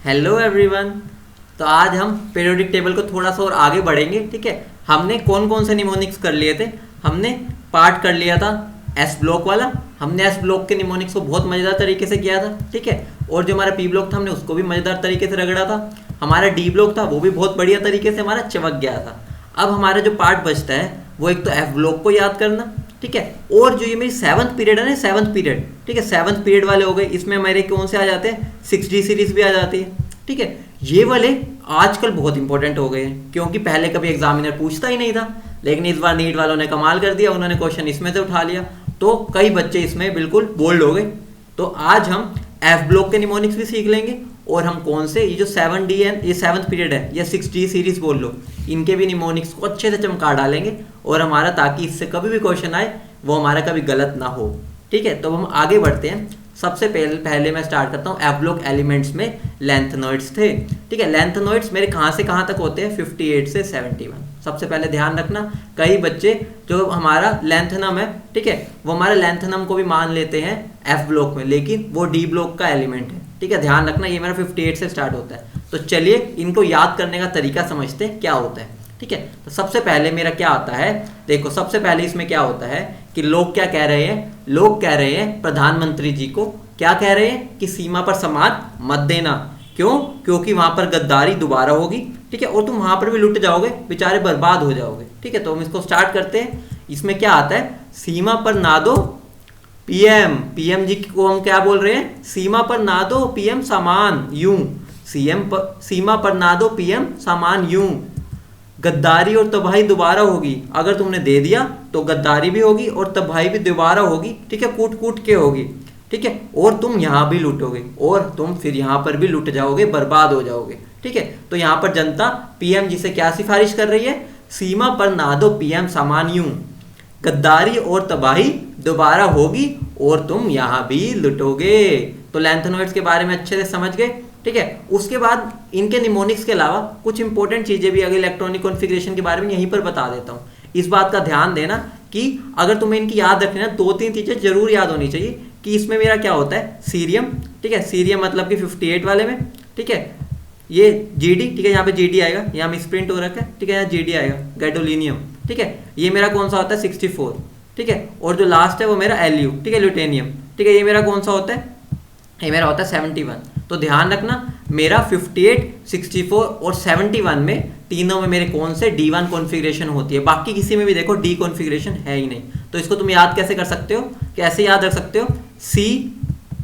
Hello everyone. तो आज हम पीरियोडिक टेबल को थोड़ा सा और आगे बढ़ेंगे। ठीक है, हमने कौन कौन से निमोनिक्स कर लिए थे। हमने पार्ट कर लिया था एस ब्लॉक वाला। हमने एस ब्लॉक के निमोनिक्स को बहुत मज़ेदार तरीके से किया था। ठीक है, और जो हमारा पी ब्लॉक था हमने उसको भी मज़ेदार तरीके से रगड़ा था। हमारा डी ब्लॉक था वो भी बहुत बढ़िया तरीके से हमारा चमक गया था। अब हमारा जो पार्ट बचता है वो एक तो एफ ब्लॉक को याद करना। ठीक है, और जो ये मेरी सेवन्थ पीरियड है ना, सेवन्थ पीरियड, ठीक है, सेवन्थ पीरियड वाले हो गए। इसमें मेरे कौन से आ जाते हैं, 6D सीरीज भी आ जाती है। ठीक है, ये वाले आजकल बहुत इंपॉर्टेंट हो गए हैं क्योंकि पहले कभी एग्जामिनर पूछता ही नहीं था, लेकिन इस बार नीट वालों ने कमाल कर दिया, उन्होंने क्वेश्चन इसमें से उठा लिया तो कई बच्चे इसमें बिल्कुल बोल्ड हो गए। तो आज हम एफ ब्लॉक के निमोनिक्स भी सीख लेंगे और हम कौन से ये जो 7D है, ये सेवन्थ पीरियड है या 6D सीरीज बोल लो, इनके भी निमोनिक्स को अच्छे से चमका डालेंगे और हमारा ताकि इससे कभी भी क्वेश्चन आए वो हमारा कभी गलत ना हो। ठीक है, तो हम आगे बढ़ते हैं। सबसे पहले मैं स्टार्ट करता हूँ एफ ब्लॉक एलिमेंट्स में लेंथनॉइड्स थे। ठीक है, लेंथनॉइड्स मेरे कहाँ से कहाँ तक होते हैं, 58 से 71। सबसे पहले ध्यान रखना, कई बच्चे जो हमारा लेंथनम है, ठीक है, वो हमारे लेंथनम को भी मान लेते हैं एफ ब्लॉक में, लेकिन वो डी ब्लॉक का एलिमेंट है। ठीक है, ध्यान रखना, ये मेरा 58 से स्टार्ट होता है। तो चलिए इनको याद करने का तरीका समझते हैं क्या होता है। ठीक है, तो सबसे पहले मेरा क्या आता है, देखो सबसे पहले इसमें क्या होता है कि लोग क्या कह रहे हैं, लोग कह रहे हैं प्रधानमंत्री जी को क्या कह रहे हैं कि सीमा पर समाद मत देना। क्यों? क्योंकि वहां पर गद्दारी दोबारा होगी। ठीक है, और तुम वहां पर भी लुट जाओगे, बेचारे बर्बाद हो जाओगे। ठीक है, तो हम इसको स्टार्ट करते हैं। इसमें क्या आता है, सीमा पर ना दो पीएम, पीएम जी को हम क्या बोल रहे हैं, सीमा पर ना दो पीएम सामान यूं, सीमा पर ना दो पीएम सामान यूं, गद्दारी और तबाही दोबारा होगी। अगर तुमने दे दिया तो गद्दारी भी होगी और तबाही भी दोबारा होगी। ठीक है, कूट कूट के होगी। ठीक है, और तुम यहाँ भी लूटोगे और तुम फिर यहाँ पर भी लुट जाओगे, बर्बाद हो जाओगे। ठीक है, तो यहाँ पर जनता पीएम जी से क्या सिफारिश कर रही है, सीमा पर ना दो पीएम सामान यूं, गद्दारी और तबाही दोबारा होगी और तुम यहाँ भी लुटोगे। तो लेंथनॉइड्स के बारे में अच्छे से समझ गए। ठीक है, उसके बाद इनके निमोनिक्स के अलावा कुछ इंपॉर्टेंट चीजें भी अगर इलेक्ट्रॉनिक कॉन्फ़िगरेशन के बारे में यहीं पर बता देता हूँ। इस बात का ध्यान देना कि अगर तुम्हें इनकी याद रखना, दो तीन चीजें जरूर याद होनी चाहिए कि इसमें मेरा क्या होता है, सीरियम। ठीक है, सीरियम मतलब कि 58 वाले में। ठीक है, ये जीडी, ठीक है, यहाँ पे जीडी आएगा, यहाँ मिसप्रिंट हो रखा है। ठीक है, यहाँ जीडी आएगा, गैडोलिनियम। ठीक है, ये मेरा कौन सा होता है, 64। ठीक है, और जो लास्ट है वो मेरा एलयू, ठीक है, ल्यूटेनियम। ठीक है, ये मेरा कौन सा होता है, ये मेरा होता है 71। तो ध्यान रखना, मेरा 58, 64 और 71 में तीनों में मेरे कौन से D1 कॉन्फ़िगरेशन होती है। बाकी किसी में भी देखो D कॉन्फ़िगरेशन है ही नहीं। तो इसको तुम याद कैसे कर सकते हो, कैसे याद रख सकते हो, सी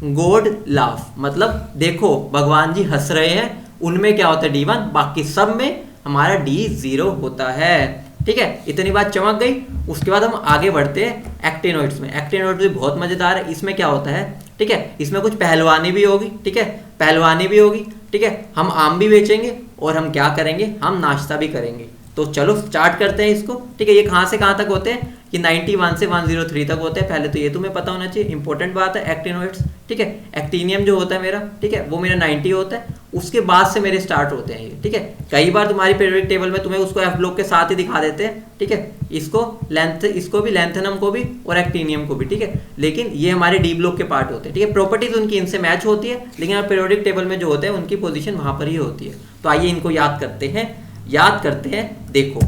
गॉड लाफ, मतलब देखो भगवान जी हंस रहे हैं, उनमें क्या होता है D1, बाकी सब में हमारा D0 होता है। ठीक है, इतनी बात चमक गई। उसके बाद हम आगे बढ़ते हैं एक्टिनोइड्स में। एक्टिनोइड्स भी बहुत मजेदार है। इसमें क्या होता है, ठीक है, इसमें कुछ पहलवानी भी होगी। ठीक है, पहलवानी भी होगी। ठीक है, हम आम भी बेचेंगे और हम क्या करेंगे, हम नाश्ता भी करेंगे। तो चलो स्टार्ट करते हैं इसको। ठीक है, ये कहाँ से कहाँ तक होते हैं, ये 91 से 103 तक होते हैं। पहले तो ये तुम्हें पता होना चाहिए, इंपॉर्टेंट बात है एक्टिनोइड्स। ठीक है, एक्टिनियम जो होता है मेरा, ठीक है, वो मेरा 90 होता है। उसके बाद से मेरे स्टार्ट होते हैं ये। ठीक है, कई बार तुम्हारी पीरियोडिक टेबल में तुम्हें उसको एफ ब्लॉक के साथ ही दिखा देते हैं। ठीक है, इसको भी लेंथनम को भी और एक्टिनियम को भी। ठीक है, लेकिन ये हमारे डी ब्लॉक के पार्ट होते हैं। ठीक है, प्रॉपर्टीज उनकी इनसे मैच होती है, लेकिन पीरियोडिक टेबल में जो होते हैं उनकी पोजीशन वहां पर ही होती है। तो आइए इनको याद करते हैं। देखो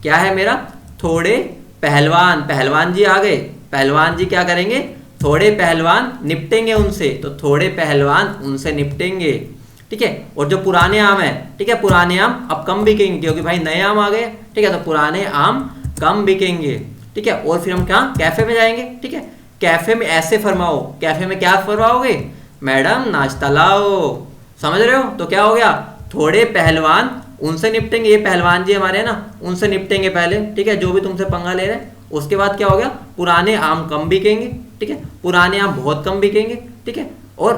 क्या है मेरा, थोड़े पहलवान, पहलवान जी आ गए, पहलवान जी क्या करेंगे, थोड़े पहलवान निपटेंगे उनसे, तो थोड़े पहलवान उनसे निपटेंगे। ठीक है, और जो पुराने आम है, ठीक है, पुराने आम अब कम बिकेंगे क्योंकि भाई नए आम आ गए। ठीक है, तो पुराने आम कम बिकेंगे। ठीक है, और फिर हम क्या, कैफे में जाएंगे। ठीक है, कैफे में ऐसे फरमाओ, कैफे में क्या फरमाओगे, मैडम नाश्ता लाओ। समझ रहे हो, तो क्या हो गया, थोड़े पहलवान उनसे निपटेंगे, ये पहलवान जी हमारे हैं ना, उनसे निपटेंगे पहले। ठीक है, जो भी तुमसे पंगा ले रहे हैं। उसके बाद क्या हो गया, पुराने आम कम बिकेंगे। ठीक है, पुराने आम बहुत कम बिकेंगे। ठीक है, और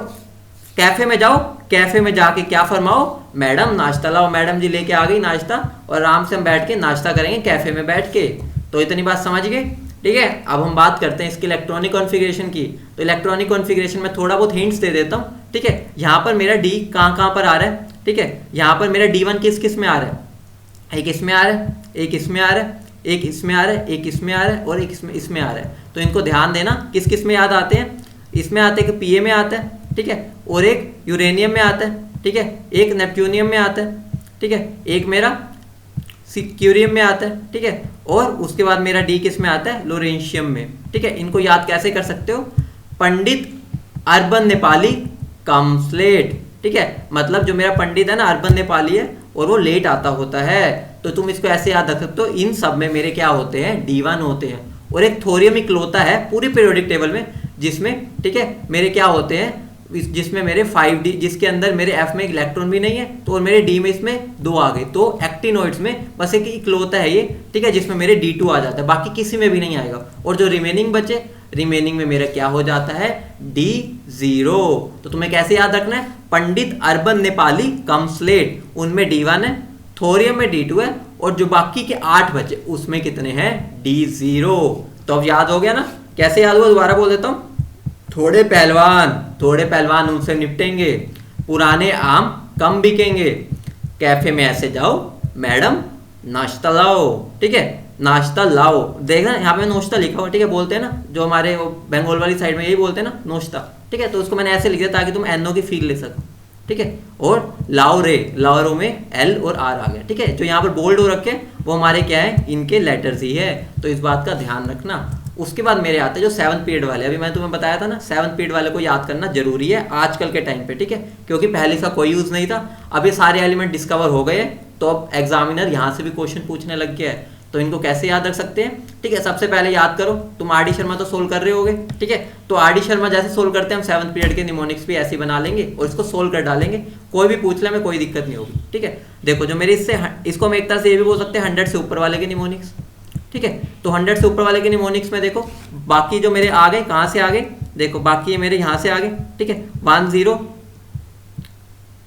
कैफे में जाओ, कैफे में जाके क्या फरमाओ, मैडम नाश्ता लाओ। मैडम जी लेके आ गई नाश्ता और आराम से हम बैठ के नाश्ता करेंगे कैफे में बैठ के। तो इतनी बात समझ गए। ठीक है, अब हम बात करते हैं इसकी इलेक्ट्रॉनिक कॉन्फ़िगरेशन की। तो इलेक्ट्रॉनिक कॉन्फ़िगरेशन में थोड़ा बहुत हिंट्स दे देता हूँ। ठीक है, यहाँ पर मेरा डी कहाँ कहाँ पर आ रहा है। ठीक है, यहाँ पर मेरा D1 किस किस में आ रहा है, एक इसमें आ रहा है, एक इसमें आ रहा है, एक इसमें आ रहा है, एक इसमें आ रहा है और एक इसमें आ रहा है। तो इनको ध्यान देना किस किस में याद आते हैं। इसमें आते हैं कि पीए में आता है। ठीक है, और एक यूरेनियम में आता है। ठीक है, एक नेपच्यूनियम में आता है, ठीक है, एक मेरा सिक्यूरियम में आता है, ठीक है, और उसके बाद मेरा डी किस में आता है, लोरेंशियम में, ठीक है। इनको याद कैसे कर सकते हो, पंडित अर्बन नेपाली कमस्लेट, ठीक है, मतलब जो मेरा पंडित है ना अर्बन नेपाली है और वो लेट आता होता है, तो तुम इसको ऐसे याद रख सकते हो, इन सब में मेरे क्या होते हैं, D1 होते हैं। और एक थोरियम इकलौता है पूरी पीरियोडिक टेबल में जिसमें, ठीक है, मेरे क्या होते हैं, जिसमें मेरे 5D, जिसके अंदर मेरे F में एक इलेक्ट्रॉन भी नहीं है, तो और मेरे D में इसमें 2 आ गए, तो एक्टिनोइड्स में बस एक इकलौता है ये, ठीक है, जिसमें मेरे D2 आ जाता है, बाकी किसी में भी नहीं आएगा। और जो रिमेनिंग बचे, रिमेनिंग में मेरा क्या हो जाता है, D0। तो तुम्हें कैसे याद रखना है, पंडित अर्बन नेपाली कमस्लेट, उनमें D1 है, थोरियम में D2 है, और जो बाकी के 8 बचे उसमें कितने हैं, D0। तो अब याद हो गया ना, कैसे याद हुआ, दोबारा बोल देता हूं, थोड़े पहलवान उनसे निपटेंगे, पुराने आम कम बिकेंगे, कैफे में ऐसे जाओ मैडम नाश्ता लाओ, ठीक है, नाश्ता लाओ, देखना यहाँ पे नाश्ता लिखा हुआ, ठीक है, बोलते हैं ना जो हमारे वो बंगाल वाली साइड में यही बोलते हैं ना नाश्ता, ठीक है, तो उसको मैंने ऐसे लिख दिया ताकि तुम एनओ की फील ले सको, ठीक है। और लाओ रो में एल और आर आ गया, ठीक है, जो यहाँ पर बोल्ड हो रखे वो हमारे क्या है, इनके लेटर्स ही है, तो इस बात का ध्यान रखना। उसके बाद मेरे आते हैं जो 7th पीरियड वाले, अभी मैंने तुम्हें बताया था ना 7th पीरियड वाले को याद करना जरूरी है आजकल के टाइम पे, ठीक है, क्योंकि पहले इसका कोई यूज नहीं था, अब ये सारे एलिमेंट डिस्कवर हो गए, तो अब एग्जामिनर यहाँ से भी क्वेश्चन पूछने लग गया है, तो इनको कैसे याद रख सकते हैं, ठीक है। सबसे पहले याद करो, तुम आर डी शर्मा तो सोल्व कर रहे होगे, ठीक है, तो आर डी शर्मा जैसे सोल्व करते हैं हम 7th पीरियड के निमोनिक्स भी ऐसे बना लेंगे और इसको सोल्व कर डालेंगे, कोई भी पूछ ले में कोई दिक्कत नहीं होगी, ठीक है। देखो जो मेरे इसको हम एक तरह से ये भी बोल सकते हैं 100 से ऊपर वाले के निमोनिक्स, ठीक है, तो 100 से ऊपर वाले के निमोनिक्स में देखो बाकी जो मेरे आ गए, कहाँ से आ गए, देखो बाकी ये मेरे यहाँ से आ गए, ठीक है, 1 0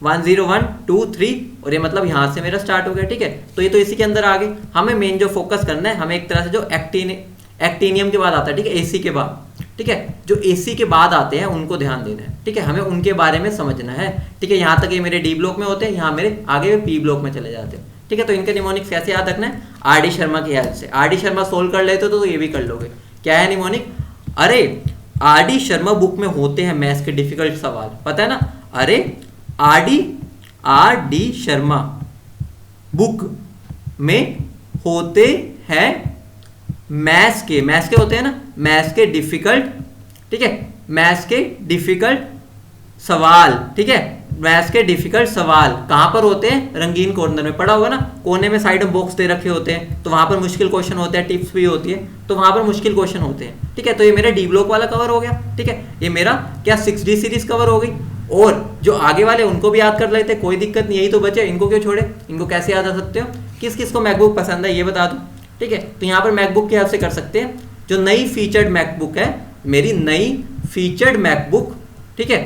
1 0 1 2 3, और ये मतलब यहाँ से मेरा स्टार्ट हो गया, ठीक है, तो ये तो इसी के अंदर आ गए। हमें मेन जो फोकस करना है, हमें एक तरह से जो एक्टिनियम के बाद आता है, ठीक है, AC के बाद, ठीक है, जो AC के बाद आते हैं उनको ध्यान देना है, ठीक है, हमें उनके बारे में समझना है, ठीक है। यहाँ तक ये मेरे D ब्लॉक में होते हैं, यहाँ मेरे आगे P ब्लॉक में चले जाते हैं, ठीक है, तो इनके निमोनिक्स कैसे याद रखना है, आर डी शर्मा की हेल्प से। आर डी शर्मा सोल्व कर लेते तो ये भी कर लोगे। क्या है निमोनिक, अरे आर डी शर्मा बुक में होते हैं मैथ्स के डिफिकल्ट सवाल, पता है ना, अरे आर डी शर्मा बुक में होते हैं मैथ्स के होते हैं ना, मैथ्स के डिफिकल्ट, ठीक है, मैथ्स के डिफिकल्ट सवाल, ठीक है, मैथ्स के डिफिकल्ट सवाल कहां पर होते हैं, रंगीन कॉर्नर में, पढ़ा होगा ना, कोने में साइड में बॉक्स दे रखे होते हैं, तो वहां पर मुश्किल क्वेश्चन होते हैं, टिप्स भी होती है, तो वहां पर मुश्किल क्वेश्चन होते हैं, ठीक है। तो ये मेरा डी ब्लॉक वाला कवर हो गया, ठीक है, ये मेरा क्या 6D सीरीज कवर हो गई, और जो आगे वाले उनको भी याद कर लेते, कोई दिक्कत नहीं, यही तो बचे, इनको क्यों छोड़े, इनको कैसे याद आ सकते हो, किस किस को मैकबुक पसंद है ये बता दो, ठीक है, तो यहाँ पर मैकबुक के हिसाब से कर सकते हैं, जो नई फीचर्ड मैकबुक है, मेरी नई फीचर्ड मैकबुक, ठीक है,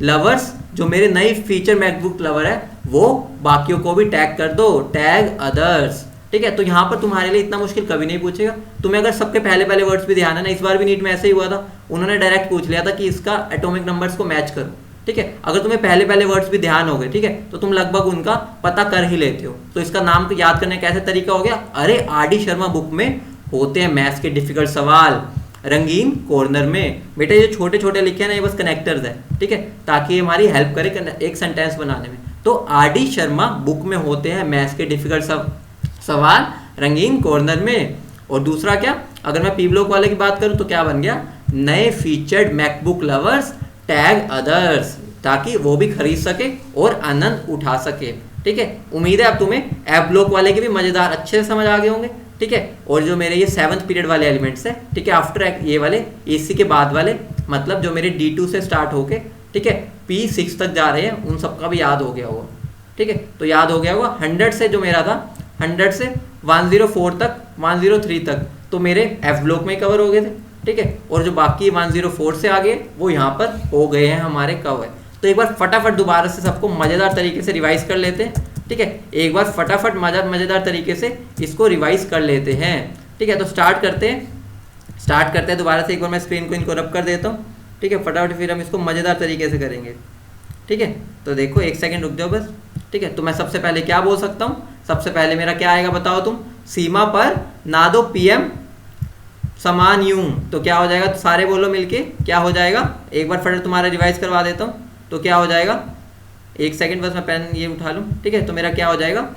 लवर्स, जो मेरे नई फीचर मैकबुक लवर है वो बाकियों को भी टैग कर दो, टैग अदर्स, ठीक है। तो यहाँ पर तुम्हारे लिए इतना मुश्किल कभी नहीं पूछेगा, तुम्हें अगर सबके पहले वर्ड्स भी ध्यान है ना, इस बार भी नीट में ऐसे ही हुआ था, उन्होंने डायरेक्ट पूछ लिया था कि इसका एटॉमिक नंबर्स को मैच करो, ठीक है, अगर तुम्हें पहले वर्ड्स भी ध्यान हो गए, ठीक है, तो तुम लगभग उनका पता कर ही लेते हो। तो इसका नाम को याद करने का कैसे तरीका हो गया, अरे आर डी शर्मा बुक में होते हैं मैथ्स के डिफिकल्ट सवाल, रंगीन कॉर्नर में। बेटा ये छोटे छोटे लिखे हैं ना, ये बस कनेक्टर्स है, ठीक है, ताकि ये हमारी हेल्प करे एक सेंटेंस बनाने में। तो आर डी शर्मा बुक में होते हैं मैथ्स के डिफिकल्ट सवाल रंगीन कॉर्नर में। और दूसरा क्या, अगर मैं पी ब्लॉक वाले की बात करूं तो क्या बन गया, नए featured MacBook lovers tag others, ताकि वो भी खरीद सके और आनंद उठा सके, ठीक है। उम्मीद है अब तुम्हें एफ ब्लॉक वाले के भी मजेदार अच्छे से समझ आ गए होंगे, ठीक है। और जो मेरे ये 7th पीरियड वाले एलिमेंट्स है, ठीक है, आफ्टर ये वाले AC के बाद वाले, मतलब जो मेरे D2 से स्टार्ट होके, ठीक है, P6 तक जा रहे हैं, उन सबका भी याद हो गया होगा, ठीक है। तो याद हो गया होगा 100 से जो मेरा था, 100 से 104 तक, 103 तक तो मेरे F ब्लॉक में कवर हो गए थे, ठीक है। और जो बाकी 104 से आगे वो यहाँ पर हो गए हैं हमारे कवर। तो एक बार फटाफट दोबारा से सबको मज़ेदार तरीके से रिवाइज कर लेते हैं, ठीक है, एक बार फटाफट मज़ेदार तरीके से इसको रिवाइज कर लेते हैं, ठीक है। तो स्टार्ट करते हैं दोबारा से, एक बार मैं स्क्रीन को इनको रब कर देता हूँ, ठीक है, फटाफट फिर हम इसको मज़ेदार तरीके से करेंगे, ठीक है। तो देखो एक सेकंड रुक जाओ बस, ठीक है। तो मैं सबसे पहले क्या बोल सकता हूँ, सबसे पहले मेरा क्या आएगा बताओ तुम, सीमा पर ना दो PM समान यूं, तो क्या हो जाएगा, तो सारे बोलो मिलके क्या हो जाएगा, एक बार फटाफट तुम्हारा रिवाइज करवा देता हूँ, तो क्या हो जाएगा, एक सेकंड बस मैं पेन ये उठा लूँ, ठीक है। तो मेरा क्या हो जाएगा,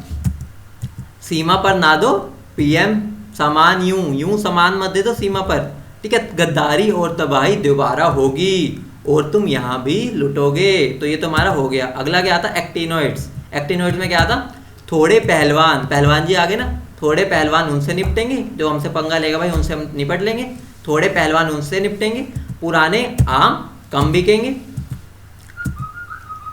सीमा पर ना दो पीएम सामान यूं यूं, सामान मत दे दो सीमा पर, ठीक है। गद्दारी और तबाही दोबारा होगी और तुम यहाँ भी लुटोगे। तो ये तुम्हारा हो गया। अगला क्या आता, एक्टिनोइड्स। एक्टिनोइड्स में क्या आता, थोड़े पहलवान, पहलवान जी आगे ना, थोड़े पहलवान उनसे निपटेंगे जो हमसे पंगा लेगा भाई, उनसे हम निपट लेंगे। थोड़े पहलवान उनसे निपटेंगे, पुराने आम कम बिकेंगे।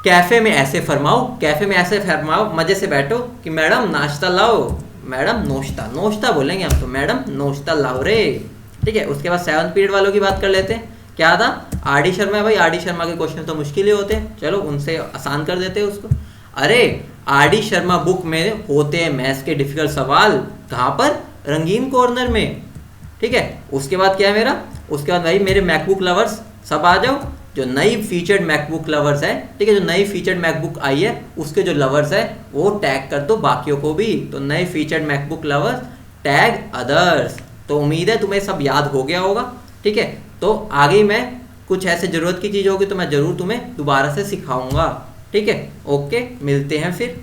कैफे में ऐसे फरमाओ, कैफे में ऐसे फरमाओ, मजे से बैठो कि मैडम नाश्ता लाओ, मैडम नोश्ता, नोश्ता बोलेंगे हम तो, मैडम नोश्ता लाओ रे, ठीक है। उसके बाद 7th पीरियड वालों की बात कर लेते हैं। क्या था, आर डी शर्मा। भाई आर डी शर्मा के क्वेश्चन तो मुश्किल ही होते हैं, चलो उनसे आसान कर देते हैं उसको। अरे आर डी शर्मा बुक में होते हैं मैथ्स के डिफिकल्ट सवाल, कहाँ पर, रंगीन कॉर्नर में, ठीक है। उसके बाद क्या है मेरा, उसके बाद भाई मेरे मैकबुक लवर्स सब आ जाओ, जो नई फीचर्ड मैकबुक लवर्स है, ठीक है, जो नई फीचर्ड मैकबुक आई है उसके जो लवर्स है वो टैग कर दो बाकियों को भी। तो नए featured MacBook lovers tag others. तो उम्मीद है तुम्हें सब याद हो गया होगा, ठीक है। तो आगे मैं कुछ ऐसे ज़रूरत की चीज़ होगी तो मैं ज़रूर तुम्हें दोबारा से सिखाऊंगा, ठीक है। ओके, मिलते हैं फिर।